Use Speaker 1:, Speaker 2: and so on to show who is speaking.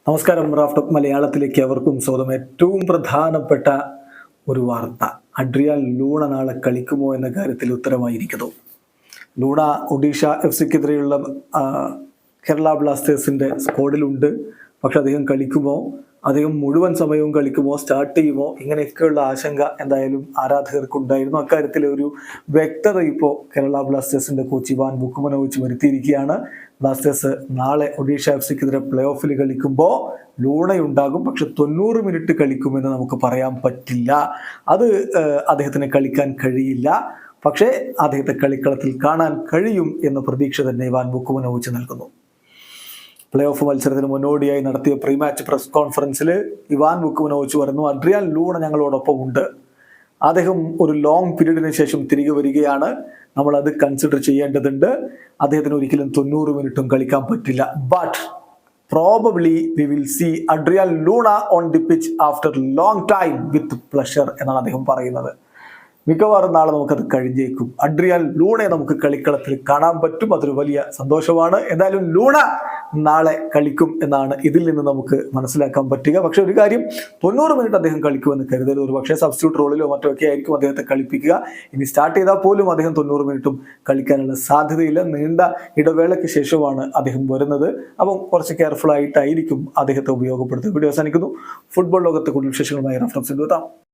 Speaker 1: നമസ്കാരം. റാഫ്റ്റോക്ക് മലയാളത്തിലേക്ക് അവർക്കും സ്വാഗതം. ഏറ്റവും പ്രധാനപ്പെട്ട ഒരു വാർത്ത, അഡ്രിയാൻ ലൂണ നാളെ കളിക്കുമോ എന്ന കാര്യത്തിൽ ഉത്തരമായിരിക്കുന്നു. ലൂണ ഒഡീഷ FC-ക്കെതിരെയുള്ള കേരള ബ്ലാസ്റ്റേഴ്സിന്റെ സ്ക്വാഡിലുണ്ട്. പക്ഷെ അദ്ദേഹം കളിക്കുമോ, അദ്ദേഹം മുഴുവൻ സമയവും കളിക്കുമോ, സ്റ്റാർട്ട് ചെയ്യുമോ, ഇങ്ങനെയൊക്കെയുള്ള ആശങ്ക എന്തായാലും ആരാധകർക്കുണ്ടായിരുന്നു. അക്കാര്യത്തിലെ ഒരു വ്യക്തത ഇപ്പോൾ കേരള ബ്ലാസ്റ്റേഴ്സിന്റെ കോച്ച് ഇവാൻ വുക്കുമനോവിച്ച് വരുത്തിയിരിക്കുകയാണ്. ബ്ലാസ്റ്റേഴ്സ് നാളെ ഒഡീഷ FC-ക്കെതിരെ പ്ലേ ഓഫിൽ കളിക്കുമ്പോൾ ലൂണയുണ്ടാകും. പക്ഷെ 90 മിനിറ്റ് കളിക്കുമെന്ന് നമുക്ക് പറയാൻ പറ്റില്ല. അത് അദ്ദേഹത്തിന് കളിക്കാൻ കഴിയില്ല. പക്ഷേ അദ്ദേഹത്തെ കളിക്കളത്തിൽ കാണാൻ കഴിയും എന്ന പ്രതീക്ഷ തന്നെ ഇവാൻ വുക്കുമനോവിച്ച് നൽകുന്നു. പ്ലേ ഓഫ് മത്സരത്തിന് മുന്നോടിയായി നടത്തിയ പ്രീ മാച്ച് പ്രസ് കോൺഫറൻസിൽ ഇവാൻ വുക്കുമനോവിച്ച് പറഞ്ഞു, അഡ്രിയാൻ ലൂണ ഞങ്ങളോടൊപ്പം ഉണ്ട്. അദ്ദേഹം ഒരു ലോങ് പീരീഡിന് ശേഷം തിരികെ വരികയാണ്. നമ്മൾ അത് കൺസിഡർ ചെയ്യേണ്ടതുണ്ട്. അദ്ദേഹത്തിന് ഒരിക്കലും 90 മിനിറ്റും കളിക്കാൻ പറ്റില്ല. But probably we will see Adrian Luna on the pitch after long time with pleasure എന്നാണ് അദ്ദേഹം പറയുന്നത്. മിക്കവാറും നാളെ നമുക്കത് കഴിഞ്ഞേക്കും. അഡ്രിയാൻ ലൂണയെ നമുക്ക് കളിക്കളത്തിൽ കാണാൻ പറ്റും. അതൊരു വലിയ സന്തോഷമാണ്. എന്തായാലും ലൂണ നാളെ കളിക്കും എന്നാണ് ഇതിൽ നിന്ന് നമുക്ക് മനസ്സിലാക്കാൻ പറ്റുക. പക്ഷെ ഒരു കാര്യം, 90 മിനിറ്റ് അദ്ദേഹം കളിക്കുമെന്ന് കരുതരുത്. ഒരു പക്ഷേ സബ്സ്റ്റിറ്റ്യൂട്ട് റോളിലോ മറ്റോ ഒക്കെ ആയിരിക്കും അദ്ദേഹത്തെ കളിപ്പിക്കുക. ഇനി സ്റ്റാർട്ട് ചെയ്താൽ പോലും അദ്ദേഹം 90 മിനിറ്റും കളിക്കാനുള്ള സാധ്യതയില്ല. നീണ്ട ഇടവേളയ്ക്ക് ശേഷമാണ് അദ്ദേഹം വരുന്നത്. അപ്പം കുറച്ച് കെയർഫുൾ ആയിട്ടായിരിക്കും അദ്ദേഹത്തെ ഉപയോഗപ്പെടുത്തുക. വീഡിയോ അവസാനിക്കുന്നു. ഫുട്ബോൾ ലോകത്തെ കൂടുതൽ വിശേഷങ്ങളുമായി റഫറൻസ് എത്താം.